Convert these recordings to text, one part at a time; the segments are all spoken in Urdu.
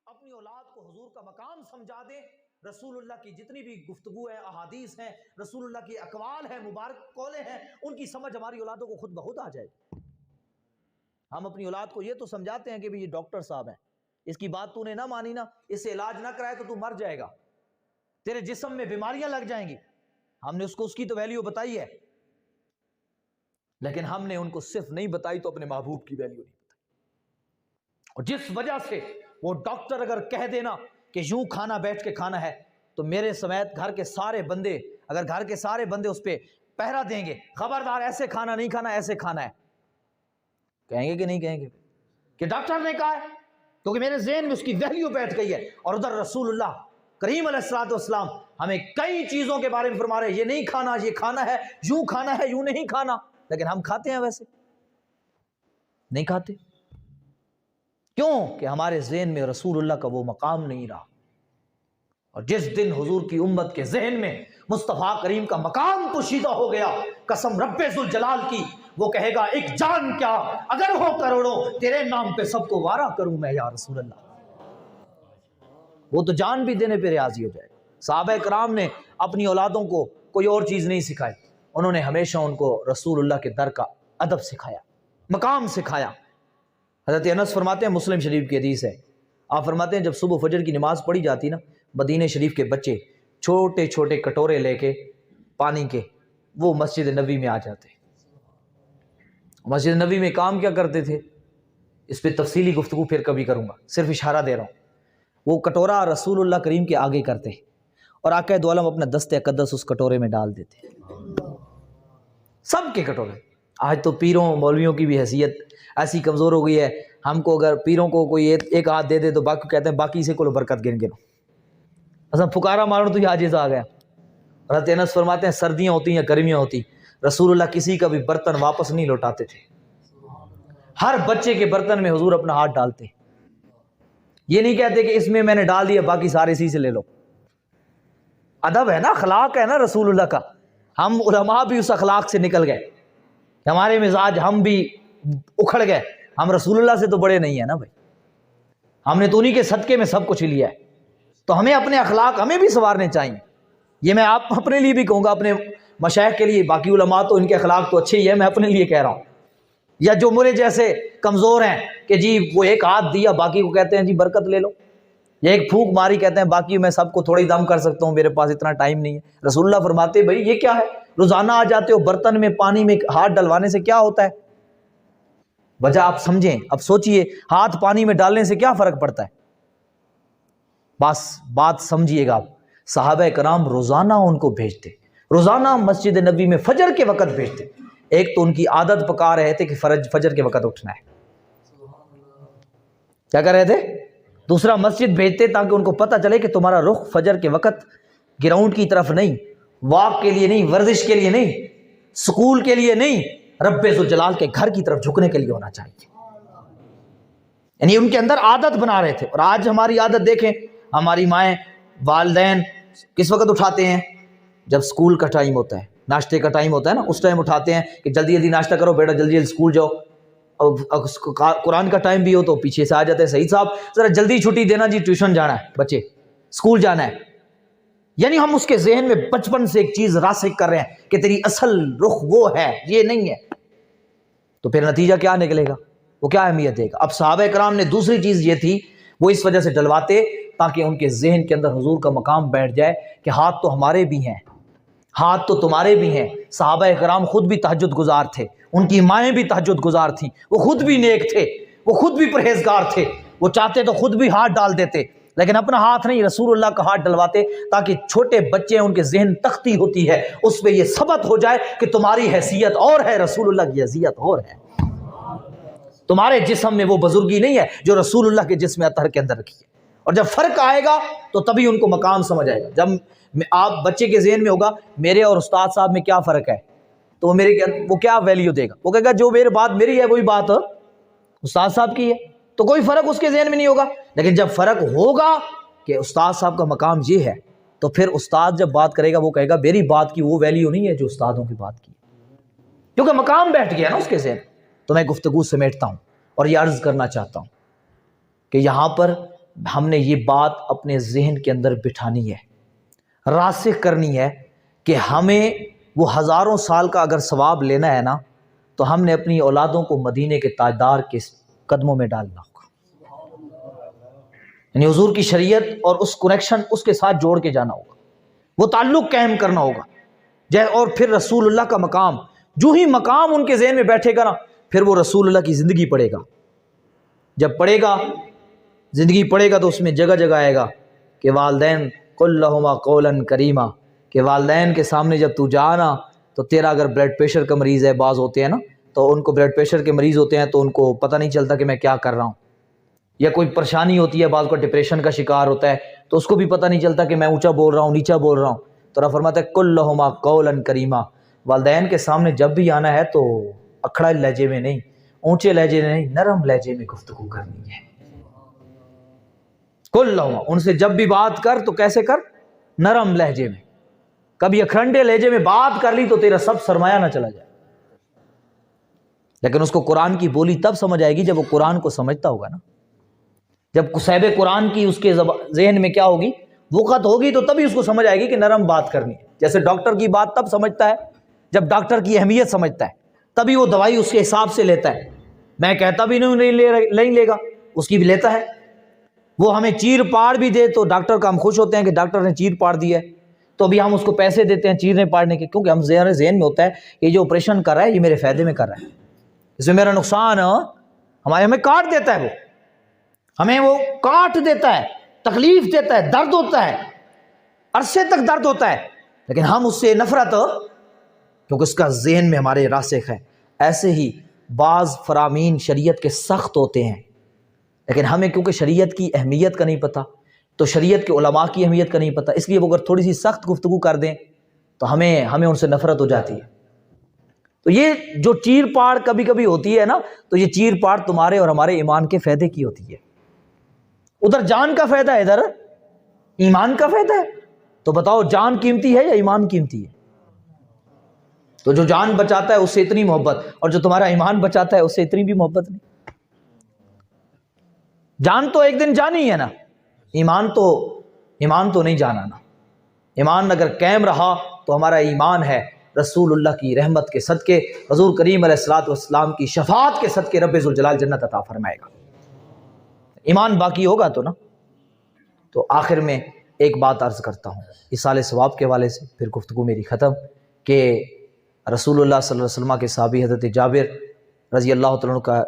اپنی اولاد کو حضور کا مقام سمجھا دیں. رسول اللہ کی جتنی بھی گفتگو ہے، احادیث ہیں، رسول اللہ کی اقوال ہیں، مبارک قولیں ہیں، ان کی سمجھ ہماری اولادوں کو خود بخود آ جائے گی. ہم اپنی اولاد کو یہ تو سمجھاتے ہیں کہ یہ ڈاکٹر صاحب ہیں، اس کی بات تو نے نہ مانی نا، اس سے علاج نہ کرائے تو تو مر جائے گا، تیرے جسم میں بیماریاں لگ جائیں گی. ہم نے اس کو اس کی تو ویلیو بتائی ہے، لیکن ہم نے ان کو صرف نہیں بتائی تو اپنے محبوب کی ویلیو نہیں بتائی. اور جس وجہ سے وہ ڈاکٹر اگر کہہ دینا کہ یوں کھانا بیٹھ کے کھانا ہے، تو میرے سمیت گھر کے سارے بندے، اگر گھر کے سارے بندے اس پہ پہرا دیں گے، خبردار ایسے کھانا نہیں کھانا، ایسے کھانا ہے، کہیں گے کہ نہیں کہیں گے کہ ڈاکٹر نے کہا ہے؟ کیونکہ میرے ذہن میں اس کی ویلیو بیٹھ گئی ہے. اور ادھر رسول اللہ کریم علیہ الصلوۃ والسلام ہمیں کئی چیزوں کے بارے میں فرما رہے ہیں، یہ نہیں کھانا، یہ کھانا ہے، یوں کھانا ہے، یوں نہیں کھانا. لیکن ہم کھاتے ہیں ویسے نہیں کھاتے. کیوں؟ کہ ہمارے ذہن میں رسول اللہ کا وہ مقام نہیں رہا. اور جس دن حضور کی امت کے ذہن میں مصطفیٰ کریم کا مقام پوشیدہ ہو گیا، قسم رب ذوالجلال کی، وہ کہے گا ایک جان کیا اگر ہو کروڑوں، تیرے نام پہ سب کو وارہ کروں میں یا رسول اللہ. وہ تو جان بھی دینے پہ راضی ہو جائے. صحابہ کرام نے اپنی اولادوں کو کوئی اور چیز نہیں سکھائی، انہوں نے ہمیشہ ان کو رسول اللہ کے در کا ادب سکھایا، مقام سکھایا. حضرت انس فرماتے ہیں، مسلم شریف کی حدیث ہے، آپ فرماتے ہیں جب صبح فجر کی نماز پڑھی جاتی نا، مدینہ شریف کے بچے چھوٹے چھوٹے کٹورے لے کے پانی کے وہ مسجد نبی میں آ جاتے. مسجد نبی میں کام کیا کرتے تھے، اس پہ تفصیلی گفتگو پھر کبھی کروں گا، صرف اشارہ دے رہا ہوں. وہ کٹورا رسول اللہ کریم کے آگے کرتے اور آقا دو عالم اپنا دست اقدس اس کٹورے میں ڈال دیتے، سب کے کٹورے. آج تو پیروں مولویوں کی بھی حیثیت ایسی کمزور ہو گئی ہے، ہم کو اگر پیروں کو کوئی ایک ہاتھ دے دے تو باقی کہتے ہیں باقی سے کو برکت گن گنو، اصلا پکارا مارو تو یہ عاجز آ گیا. حضرت انس فرماتے ہیں سردیاں ہوتی یا گرمیاں ہوتی، رسول اللہ کسی کا بھی برتن واپس نہیں لوٹاتے تھے. ہر بچے کے برتن میں حضور اپنا ہاتھ ڈالتے، یہ نہیں کہتے کہ اس میں نے ڈال دیا باقی سارے اسی سے لے لو. ادب ہے نا، اخلاق ہے نا رسول اللہ کا. ہم علماء بھی اس اخلاق سے نکل گئے، ہمارے مزاج ہم بھی اکھڑ گئے. ہم رسول اللہ سے تو بڑے نہیں ہیں نا بھائی، ہم نے تو انہی کے صدقے میں سب کچھ لیا ہے. تو ہمیں اپنے اخلاق ہمیں بھی سنوارنے چاہیے. یہ میں آپ اپنے لیے بھی کہوں گا، اپنے مشائخ کے لیے. باقی علماء تو ان کے اخلاق تو اچھے ہی ہیں، میں اپنے لیے کہہ رہا ہوں. یا جو میرے جیسے کمزور ہیں کہ جی وہ ایک ہاتھ دیا باقی کو کہتے ہیں جی برکت لے لو، یا ایک پھونک ماری کہتے ہیں باقی میں سب کو تھوڑا ہی دم کر سکتا ہوں، میرے پاس اتنا ٹائم نہیں ہے. رسول اللہ فرماتے بھائی یہ کیا ہے، روزانہ آ جاتے ہو برتن میں پانی میں ہاتھ ڈلوانے سے کیا ہوتا ہے؟ وجہ آپ سمجھیں، اب سوچئے ہاتھ پانی میں ڈالنے سے کیا فرق پڑتا ہے؟ بس بات سمجھیے گا. صحابہ کرام روزانہ ان کو بھیجتے، روزانہ مسجد نبی میں فجر کے وقت بھیجتے. ایک تو ان کی عادت پکا رہے تھے کہ فجر کے وقت اٹھنا ہے، کیا کر رہے تھے؟ دوسرا مسجد بھیجتے تاکہ ان کو پتہ چلے کہ تمہارا رخ فجر کے وقت گراؤنڈ کی طرف نہیں، واک کے لیے نہیں، ورزش کے لیے نہیں، سکول کے لیے نہیں، رب ذوالجلال کے گھر کی طرف جھکنے کے لیے ہونا چاہیے. یعنی ان کے اندر عادت بنا رہے تھے. اور آج ہماری عادت دیکھیں، ہماری مائیں والدین کس وقت اٹھاتے ہیں؟ جب سکول کا ٹائم ہوتا ہے، ناشتے کا ٹائم ہوتا ہے نا، اس ٹائم اٹھاتے ہیں کہ جلدی جلدی ناشتہ کرو بیٹا، جلدی جلدی سکول جاؤ. اور قرآن کا ٹائم بھی ہو تو پیچھے سے آ جاتے ہیں، صحیح صاحب ذرا جلدی چھٹی دینا جی، ٹیوشن جانا ہے، بچے سکول جانا ہے. یعنی ہم اس کے ذہن میں بچپن سے ایک چیز راسخ کر رہے ہیں کہ تیری اصل رخ وہ ہے، یہ نہیں ہے. تو پھر نتیجہ کیا نکلے گا، وہ کیا اہمیت دے گا؟ اب صحابہ کرام نے دوسری چیز یہ تھی، وہ اس وجہ سے ڈلواتے تاکہ ان کے ذہن کے اندر حضور کا مقام بیٹھ جائے کہ ہاتھ تو ہمارے بھی ہیں، ہاتھ تو تمہارے بھی ہیں. صحابہ کرام خود بھی تہجد گزار تھے، ان کی مائیں بھی تہجد گزار تھیں، وہ خود بھی نیک تھے، وہ خود بھی پرہیزگار تھے. وہ چاہتے تو خود بھی ہاتھ ڈال دیتے، لیکن اپنا ہاتھ نہیں، رسول اللہ کا ہاتھ ڈلواتے تاکہ چھوٹے بچے ان کے ذہن تختی ہوتی ہے، اس پہ یہ ثبت ہو جائے کہ تمہاری حیثیت اور ہے، رسول اللہ کی حیثیت اور ہے. تمہارے جسم میں وہ بزرگی نہیں ہے جو رسول اللہ کے جسم اطہر کے اندر رکھی ہے. اور جب فرق آئے گا تو تبھی ان کو مقام سمجھ آئے گا. جب آپ بچے کے ذہن میں ہوگا میرے اور استاد صاحب میں کیا فرق ہے، تو وہ کیا ویلیو دے گا؟ وہ کہے گا جو میرے بات میری ہے وہی بات استاد صاحب کی ہے، تو کوئی فرق اس کے ذہن میں نہیں ہوگا. لیکن جب فرق ہوگا کہ استاد صاحب کا مقام یہ ہے، تو پھر استاد جب بات کرے گا وہ کہے گا میری بات کی وہ ویلیو نہیں ہے جو استادوں کی بات کی، کیونکہ مقام بیٹھ گیا نا اس کے ذہن. تو میں گفتگو سمیٹتا ہوں اور یہ عرض کرنا چاہتا ہوں کہ یہاں پر ہم نے یہ بات اپنے ذہن کے اندر بٹھانی ہے، راسخ کرنی ہے کہ ہمیں وہ ہزاروں سال کا اگر ثواب لینا ہے نا تو ہم نے اپنی اولادوں کو مدینے کے تاجدار کے قدموں میں ڈالنا ہوگا، یعنی حضور کی شریعت اور اس کنیکشن اس کے ساتھ جوڑ کے جانا ہوگا، وہ تعلق قائم کرنا ہوگا۔ اور پھر رسول اللہ کا مقام، جو ہی مقام ان کے ذہن میں بیٹھے گا نا پھر وہ رسول اللہ کی زندگی پڑھے گا، جب پڑھے گا زندگی پڑھے گا تو اس میں جگہ جگہ آئے گا کہ والدین قل لہما قولا کریما، کہ والدین کے سامنے جب تو جانا تو تیرا اگر بلڈ پریشر کا مریض ہے، بعض ہوتے ہیں نا تو ان کو بلڈ پریشر کے مریض ہوتے ہیں تو ان کو پتہ نہیں چلتا کہ میں کیا کر رہا ہوں، یا کوئی پریشانی ہوتی ہے، بعض کو ڈپریشن کا شکار ہوتا ہے تو اس کو بھی پتہ نہیں چلتا کہ میں اونچا بول رہا ہوں نیچا بول رہا ہوں، تو رب فرماتا ہے قل لہما قولا کریما، والدین کے سامنے جب بھی آنا ہے تو اکھڑا لہجے میں نہیں، اونچے لہجے میں نہیں، نرم لہجے میں گفتگو کرنی ہے۔ قل لہما، ان سے جب بھی بات کر تو کیسے کر؟ نرم لہجے میں، کبھی اکھرنڈے لہجے میں بات کر لی تو تیرا سب سرمایہ نہ چلا جائے، لیکن اس کو قرآن کی بولی تب سمجھ آئے گی جب وہ قرآن کو سمجھتا ہوگا نا، جب کسیب قرآن کی اس کے ذہن میں کیا ہوگی، وقت ہوگی تو تبھی اس کو سمجھ آئے گی کہ نرم بات کرنی ہے۔ جیسے ڈاکٹر کی بات تب سمجھتا ہے جب ڈاکٹر کی اہمیت سمجھتا ہے، تبھی وہ دوائی اس کے حساب سے لیتا ہے، میں کہتا بھی نہیں لے گا، اس کی بھی لیتا ہے۔ وہ ہمیں چیر پاڑ بھی دے تو ڈاکٹر کا ہم خوش ہوتے ہیں کہ ڈاکٹر نے چیر پاڑ دیا ہے، تو ابھی ہم اس کو پیسے دیتے ہیں چیرنے پاڑنے کے، کیونکہ ہم ذہن میں ہوتا ہے یہ جو آپریشن کر رہا ہے یہ میرے فائدے میں کر رہا ہے، اس میں میرا نقصان ہمیں کاٹ دیتا ہے، ہمیں وہ کاٹ دیتا ہے، تکلیف دیتا ہے، درد ہوتا ہے، عرصے تک درد ہوتا ہے، لیکن ہم اس سے نفرت کیونکہ اس کا ذہن میں ہمارے راسخ ہے۔ ایسے ہی بعض فرامین شریعت کے سخت ہوتے ہیں، لیکن ہمیں کیونکہ شریعت کی اہمیت کا نہیں پتہ، تو شریعت کے علماء کی اہمیت کا نہیں پتہ، اس لیے وہ اگر تھوڑی سی سخت گفتگو کر دیں تو ہمیں ان سے نفرت ہو جاتی ہے۔ تو یہ جو چیر پاڑ کبھی کبھی ہوتی ہے نا، تو یہ چیر پاڑ تمہارے اور ہمارے ایمان کے فائدے کی ہوتی ہے، ادھر جان کا فائدہ ہے، ادھر ایمان کا فائدہ ہے، تو بتاؤ جان قیمتی ہے یا ایمان قیمتی ہے؟ تو جو جان بچاتا ہے اس سے اتنی محبت، اور جو تمہارا ایمان بچاتا ہے اس سے اتنی بھی محبت نہیں۔ جان تو ایک دن جانی ہے نا، ایمان تو نہیں جانا نا۔ ایمان اگر قائم رہا تو ہمارا ایمان ہے رسول اللہ کی رحمت کے صدقے، حضور کریم علیہ الصلوۃ والسلام کی شفاعت کے صدقے رب ذوالجلال جنت عطا فرمائے گا۔ ایمان باقی ہوگا تو نا۔ تو آخر میں ایک بات عرض کرتا ہوں ایصال ثواب کے حوالے سے، پھر گفتگو میری ختم، کہ رسول اللہ صلی اللہ علیہ وسلم کے صحابی حضرت جابر رضی اللہ تعالیٰ عنہ کا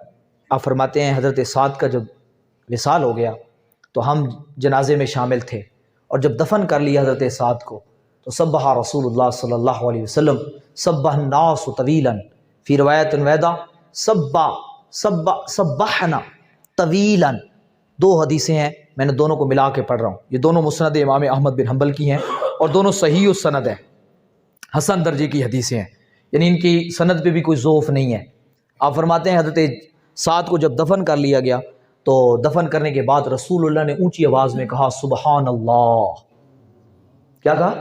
آپ فرماتے ہیں حضرت سعد کا جب وصال ہو گیا تو ہم جنازے میں شامل تھے، اور جب دفن کر لیا حضرت سعد کو تو سبح رسول اللہ صلی اللہ علیہ وسلم سبح الناس طویلا، فی روایت ویدہ سبحنا طویلا، دو حدیثیں ہیں، میں نے دونوں کو ملا کے پڑھ رہا ہوں، یہ دونوں مسند امام احمد بن حنبل کی ہیں اور دونوں صحیح السند ہیں، حسن درجے کی حدیثیں ہیں، یعنی ان کی سند پہ بھی کوئی ضعف نہیں ہے۔ آپ فرماتے ہیں حضرت سعد کو جب دفن کر لیا گیا تو دفن کرنے کے بعد رسول اللہ نے اونچی آواز میں کہا سبحان اللہ۔ کیا کہا؟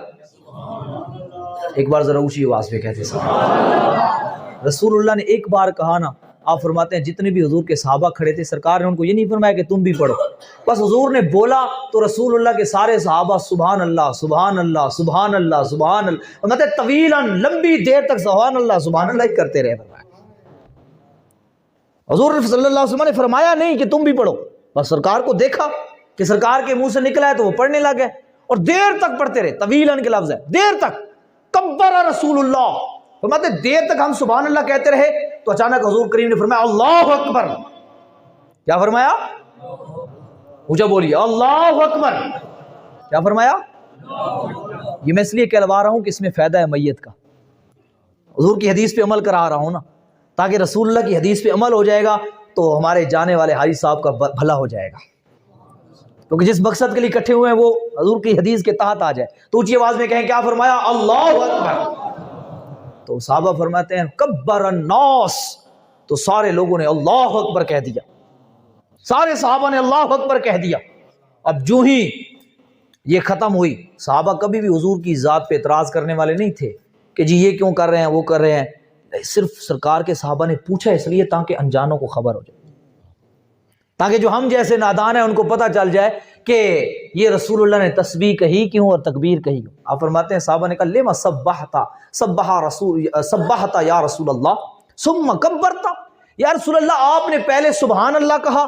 ایک بار ذرا اونچی آواز میں کہتے ہیں رسول اللہ نے ایک بار کہا نا، آپ فرماتے ہیں جتنے بھی حضور کے صحابہ کھڑے تھے سرکار نے ان کو یہ نہیں فرمایا کہ تم بھی پڑھو، بس حضور نے بولا تو رسول اللہ کے سارے صحابہ سبحان اللہ سبحان اللہ سبحان اللہ سبحان اللہ، مطلب طویلا لمبی دیر تک سبحان اللہ ہی کرتے رہے۔ حضور صلی اللہ علیہ وسلم نے فرمایا نہیں کہ تم بھی پڑھو، بس سرکار کو دیکھا کہ سرکار کے منہ سے نکلا ہے تو وہ پڑھنے لگے، اور دیر تک پڑھتے رہے، طویلاً کے لفظ ہے، دیر تک۔ کبر رسول اللہ، فرماتے دیر تک ہم سبحان اللہ کہتے رہے تو اچانک حضور کریم نے فرمایا اللہ اکبر۔ کیا فرمایا؟ اونچا بولیے اللہ اکبر۔ کیا فرمایا؟ یہ میں اس لیے کہلوا رہا ہوں کہ اس میں فائدہ ہے میت کا، حضور کی حدیث پہ عمل کرا رہا ہوں نا، تاکہ رسول اللہ کی حدیث پہ عمل ہو جائے گا تو ہمارے جانے والے حاجی صاحب کا بھلا ہو جائے گا، کیونکہ جس مقصد کے لیے اکٹھے ہوئے ہیں وہ حضور کی حدیث کے تحت آ جائے۔ تو اونچی آواز میں کہیں کیا فرمایا؟ اللہ اکبر۔ تو صحابہ فرماتے ہیں کبر الناس، تو سارے لوگوں نے اللہ اکبر کہہ دیا، سارے صحابہ نے اللہ اکبر کہہ دیا۔ اب جو ہی یہ ختم ہوئی، صحابہ کبھی بھی حضور کی ذات پہ اعتراض کرنے والے نہیں تھے کہ جی یہ کیوں کر رہے ہیں وہ کر رہے ہیں، صرف سرکار کے صحابہ نے پوچھا اس لیے تاکہ انجانوں کو خبر ہو جائے۔ تاکہ جو ہم جیسے نادان ہیں ان کو پتہ چل جائے کہ یہ رسول اللہ نے تسبیح کہی کیوں اور تکبیر کہی کیوں۔ آپ فرماتے ہیں صحابہ نے کہا لما سبحتا یا رسول اللہ ثم کبرتا، یا رسول اللہ آپ نے پہلے سبحان اللہ کہا،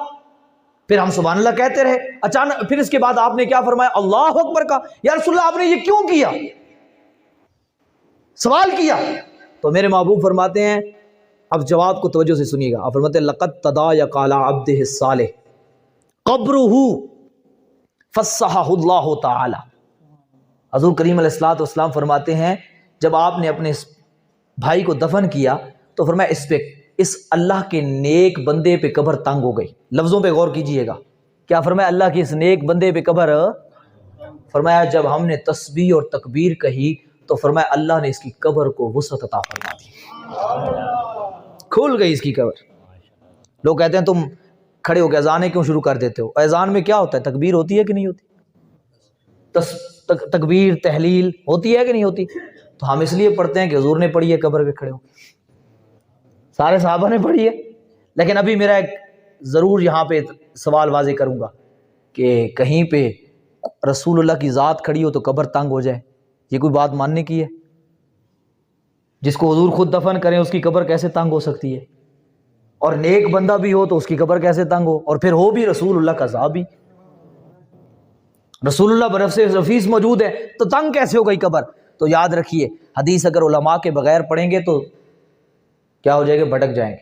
پھر ہم سبحان اللہ کہتے رہے، اچانک پھر اس کے بعد آپ نے کیا فرمایا؟ اللہ اکبر کہا۔ یا رسول اللہ آپ نے یہ کیوں کیا؟ سوال کیا۔ تو میرے محبوب فرماتے ہیں، اب جواب کو توجہ سے سنیے گا، آپ فرماتے ہیں لقد تضايق على عبده الصالح قبره فصحح اللہ تعالی۔ حضور کریم علیہ الصلوۃ والسلام فرماتے ہیں جب آپ نے اپنے اس بھائی کو دفن کیا تو فرمایا اس اللہ کے نیک بندے پہ قبر تنگ ہو گئی۔ لفظوں پہ غور کیجئے گا، کیا فرمایا؟ اللہ کے اس نیک بندے پہ قبر، فرمایا جب ہم نے تسبیح اور تکبیر کہی تو فرمایا اللہ نے اس کی قبر کو وسعت عطا فرما دی، کھل گئی اس کی قبر۔ لوگ کہتے ہیں تم کھڑے ہو کے اذانیں کیوں شروع کر دیتے ہو؟ اذان میں کیا ہوتا ہے؟ تکبیر ہوتی ہے کہ نہیں ہوتی؟ تکبیر تحلیل ہوتی ہے کہ نہیں ہوتی؟ تو ہم اس لیے پڑھتے ہیں کہ حضور نے پڑھی ہے قبر پہ کھڑے ہو، سارے صحابہ نے پڑھی ہے۔ لیکن ابھی میرا ایک ضرور یہاں پہ سوال واضح کروں گا کہ کہیں پہ رسول اللہ کی ذات کھڑی ہو تو قبر تنگ ہو جائے، یہ کوئی بات ماننے کی ہے؟ جس کو حضور خود دفن کریں اس کی قبر کیسے تنگ ہو سکتی ہے؟ اور نیک بندہ بھی ہو تو اس کی قبر کیسے تنگ ہو؟ اور پھر ہو بھی رسول اللہ کا صحابی، رسول اللہ برف سے رفیس موجود ہے تو تنگ کیسے ہو گئی قبر؟ تو یاد رکھیے حدیث اگر علماء کے بغیر پڑھیں گے تو کیا ہو جائے گا؟ بھٹک جائیں گے،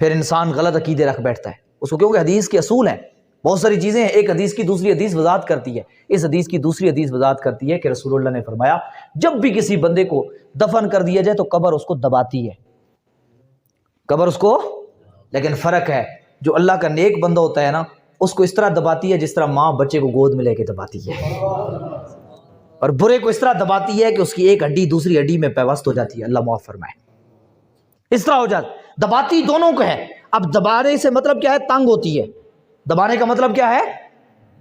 پھر انسان غلط عقیدے رکھ بیٹھتا ہے اس کو، کیونکہ حدیث کے اصول ہیں، بہت ساری چیزیں ہیں، ایک حدیث کی دوسری حدیث وضاحت کرتی ہے، اس حدیث کی دوسری حدیث وضاحت کرتی ہے کہ رسول اللہ نے فرمایا جب بھی کسی بندے کو دفن کر دیا جائے تو قبر اس کو دباتی ہے، قبر اس کو، لیکن فرق ہے جو اللہ کا نیک بندہ ہوتا ہے نا اس کو اس طرح دباتی ہے جس طرح ماں بچے کو گود میں لے کے دباتی ہے، اور برے کو اس طرح دباتی ہے کہ اس کی ایک ہڈی دوسری ہڈی میں پیوست ہو جاتی ہے، اللہ معاف فرمائے، اس طرح ہو جاتا، دباتی دونوں کو ہے۔ اب دبانے سے مطلب کیا ہے؟ تنگ ہوتی ہے، دبانے کا مطلب کیا ہے؟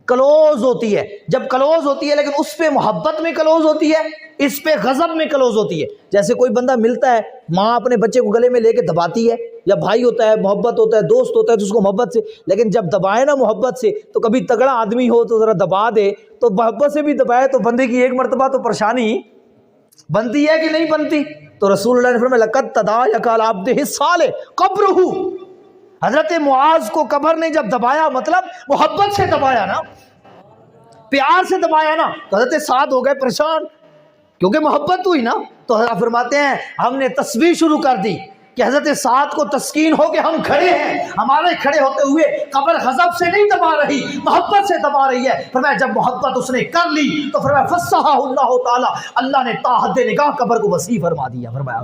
کلوز ہوتی ہے۔ جب کلوز ہوتی ہے لیکن اس پہ محبت میں کلوز ہوتی ہے، اس پہ غضب میں کلوز ہوتی ہے۔ جیسے کوئی بندہ ملتا ہے، ماں اپنے بچے کو گلے میں لے کے دباتی ہے، یا بھائی ہوتا ہے محبت ہوتا ہے، دوست ہوتا ہے تو اس کو محبت سے، لیکن جب دبائے نا محبت سے تو کبھی تگڑا آدمی ہو تو ذرا دبا دے، تو محبت سے بھی دبائے تو بندے کی ایک مرتبہ تو پریشانی بنتی ہے کہ نہیں بنتی؟ تو رسول اللہ نے فرمایا لقد تضايق على عبده الصالح قبره، حضرت معاذ کو قبر نے جب دبایا مطلب محبت سے دبایا نا، پیار سے دبایا نا، تو حضرت سعد ہو گئے پریشان کیونکہ محبت ہوئی نا۔ تو فرماتے ہیں ہم نے تسبیح شروع کر دی کہ حضرت سعد کو تسکین ہو کہ ہم کھڑے ہیں، ہمارے کھڑے ہوتے ہوئے قبر غضب سے نہیں دبا رہی، محبت سے دبا رہی ہے۔ فرمایا جب محبت اس نے کر لی تو فرمایا فصحح اللہ تعالی، اللہ نے تا حد نگاہ قبر کو وسیع فرما دیا۔ فرمایا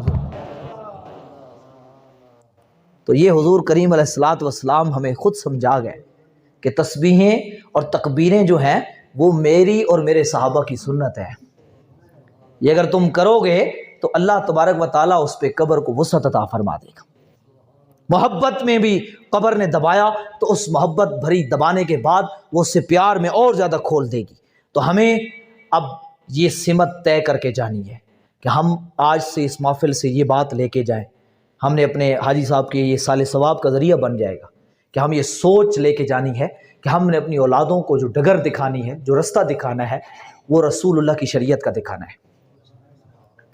تو یہ حضور کریم علیہ الصلوۃ والسلام ہمیں خود سمجھا گئے کہ تسبیحیں اور تکبیریں جو ہیں وہ میری اور میرے صحابہ کی سنت ہے، یہ اگر تم کرو گے تو اللہ تبارک و تعالیٰ اس پہ قبر کو وسعت عطا فرما دے گا۔ محبت میں بھی قبر نے دبایا تو اس محبت بھری دبانے کے بعد وہ اس سے پیار میں اور زیادہ کھول دے گی۔ تو ہمیں اب یہ سمت طے کر کے جانی ہے کہ ہم آج سے اس محفل سے یہ بات لے کے جائیں، ہم نے اپنے حاجی صاحب کے یہ سال ثواب کا ذریعہ بن جائے گا کہ ہم یہ سوچ لے کے جانی ہے کہ ہم نے اپنی اولادوں کو جو ڈگر دکھانی ہے، جو رستہ دکھانا ہے، وہ رسول اللہ کی شریعت کا دکھانا ہے۔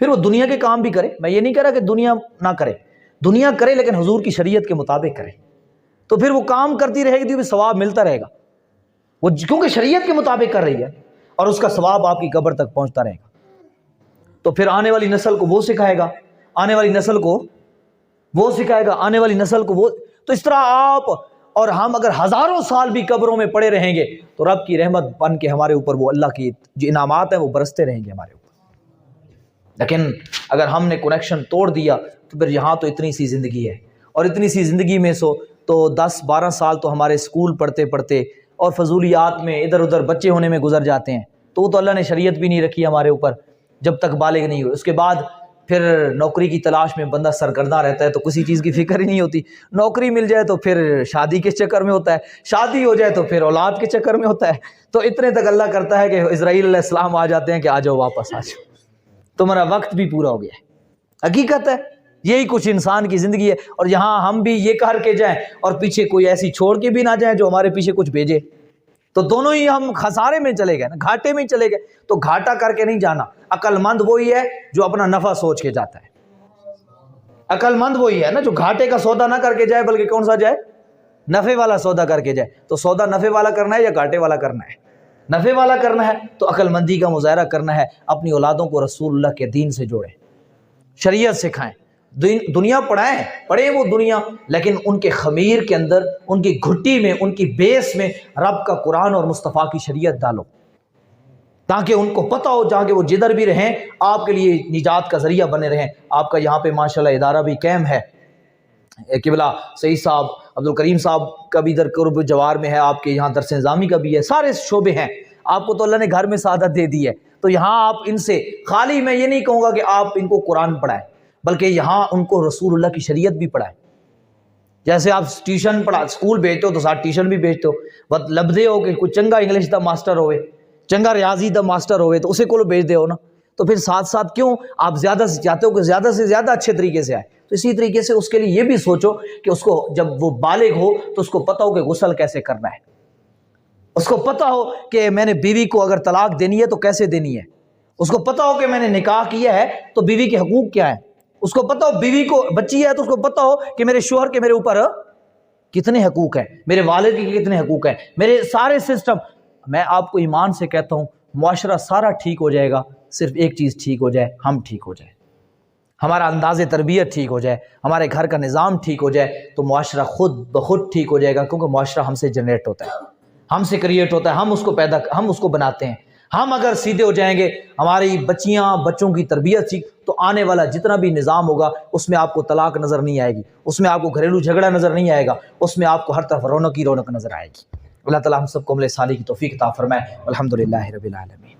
پھر وہ دنیا کے کام بھی کرے، میں یہ نہیں کہہ رہا کہ دنیا نہ کرے، دنیا کرے لیکن حضور کی شریعت کے مطابق کرے، تو پھر وہ کام کرتی رہے گی تو ثواب ملتا رہے گا، وہ کیونکہ شریعت کے مطابق کر رہی ہے اور اس کا ثواب آپ کی قبر تک پہنچتا رہے گا۔ تو پھر آنے والی نسل کو وہ سکھائے گا، آنے والی نسل کو وہ سکھائے گا، آنے والی نسل کو وہ، تو اس طرح آپ اور ہم اگر ہزاروں سال بھی قبروں میں پڑے رہیں گے تو رب کی رحمت بن کے ہمارے اوپر وہ اللہ کی جو انعامات ہیں وہ برستے رہیں گے ہمارے اوپر۔ لیکن اگر ہم نے کنیکشن توڑ دیا تو پھر یہاں تو اتنی سی زندگی ہے، اور اتنی سی زندگی میں تو 10-12 سال تو ہمارے اسکول پڑھتے پڑھتے اور فضولیات میں ادھر ادھر بچے ہونے میں گزر جاتے ہیں، تو وہ تو اللہ نے شریعت بھی نہیں رکھی ہمارے اوپر جب تک بالغ نہیں ہوئے۔ اس کے بعد پھر نوکری کی تلاش میں بندہ سرگرداں رہتا ہے تو کسی چیز کی فکر ہی نہیں ہوتی، نوکری مل جائے تو پھر شادی کے چکر میں ہوتا ہے، شادی ہو جائے تو پھر اولاد کے چکر میں ہوتا ہے، تو اتنے تک اللہ کرتا ہے کہ اسرائیل علیہ السلام آ جاتے ہیں کہ آ جاؤ واپس آ جاؤ، تمہارا وقت بھی پورا ہو گیا ہے۔ حقیقت ہے یہی کچھ انسان کی زندگی ہے. اور یہاں ہم بھی یہ کر کے جائیں اور پیچھے کوئی ایسی چھوڑ کے بھی نہ جائیں جو ہمارے پیچھے کچھ بھیجے, تو دونوں ہی ہم خسارے میں چلے گئے نا, گھاٹے میں چلے گئے. تو گھاٹا کر کے نہیں جانا. عقل مند وہی ہے جو اپنا نفع سوچ کے جاتا ہے. عقل مند وہی ہے نا جو گھاٹے کا سودا نہ کر کے جائے بلکہ کون سا جائے, نفع والا سودا کر کے جائے. تو سودا نفع والا کرنا ہے یا گھاٹے والا کرنا ہے؟ نفع والا کرنا ہے. تو عقل مندی کا مظاہرہ کرنا ہے, اپنی اولادوں کو رسول اللہ کے دین سے جوڑیں, شریعت سکھائیں, دنیا پڑھیں وہ دنیا, لیکن ان کے خمیر کے اندر, ان کی گھٹی میں, ان کی بیس میں رب کا قرآن اور مصطفیٰ کی شریعت ڈالو, تاکہ ان کو پتہ ہو جہاں کہ وہ جدھر بھی رہیں آپ کے لیے نجات کا ذریعہ بنے رہیں. آپ کا یہاں پہ ماشاءاللہ ادارہ بھی قائم ہے, قبلہ سعید صاحب, عبدالکریم صاحب کا بھی ادھر قرب جوار میں ہے, آپ کے یہاں درس نظامی کا بھی ہے, سارے شعبے ہیں. آپ کو تو اللہ نے گھر میں سعادت دے دی ہے, تو یہاں آپ ان سے خالی, میں یہ نہیں کہوں گا کہ آپ ان کو قرآن پڑھائیں, بلکہ یہاں ان کو رسول اللہ کی شریعت بھی پڑھائیں. جیسے آپ ٹیوشن پڑھا اسکول بھیجتے ہو تو ساتھ ٹیوشن بھی بھیجتے ہو, بس لبدے ہو کہ کوئی چنگا انگلش دا ماسٹر ہوئے, چنگا ریاضی دا ماسٹر ہوئے, تو اسے کو بھیج دے ہو نا. تو پھر ساتھ ساتھ کیوں آپ زیادہ سے چاہتے ہو کہ زیادہ سے زیادہ اچھے طریقے سے آئے. تو اسی طریقے سے اس کے لیے یہ بھی سوچو کہ اس کو جب وہ بالغ ہو تو اس کو پتہ ہو کہ غسل کیسے کرنا ہے, اس کو پتہ ہو کہ میں نے بیوی کو اگر طلاق دینی ہے تو کیسے دینی ہے, اس کو پتہ ہو کہ میں نے نکاح کیا ہے تو بیوی کے حقوق کیا ہیں, اس کو پتہ ہو بیوی کو بچی ہے تو اس کو پتہ ہو کہ میرے شوہر کے میرے اوپر کتنے حقوق ہیں, میرے والد کے کتنے حقوق ہیں, میرے سارے سسٹم. میں آپ کو ایمان سے کہتا ہوں معاشرہ سارا ٹھیک ہو جائے گا, صرف ایک چیز ٹھیک ہو جائے, ہم ٹھیک ہو جائے, ہمارا انداز تربیت ٹھیک ہو جائے, ہمارے گھر کا نظام ٹھیک ہو جائے, تو معاشرہ خود بخود ٹھیک ہو جائے گا. کیونکہ معاشرہ ہم سے جنریٹ ہوتا ہے, ہم سے کریٹ ہوتا ہے, ہم اس کو بناتے ہیں. ہم اگر سیدھے ہو جائیں گے, ہماری بچیاں بچوں کی تربیت سیکھ, تو آنے والا جتنا بھی نظام ہوگا اس میں آپ کو طلاق نظر نہیں آئے گی, اس میں آپ کو گھریلو جھگڑا نظر نہیں آئے گا, اس میں آپ کو ہر طرف رونق ہی رونق نظر آئے گی. اللہ تعالیٰ ہم سب کو عمل صالح کی توفیق عطا فرمائے. الحمدللہ رب العالمین.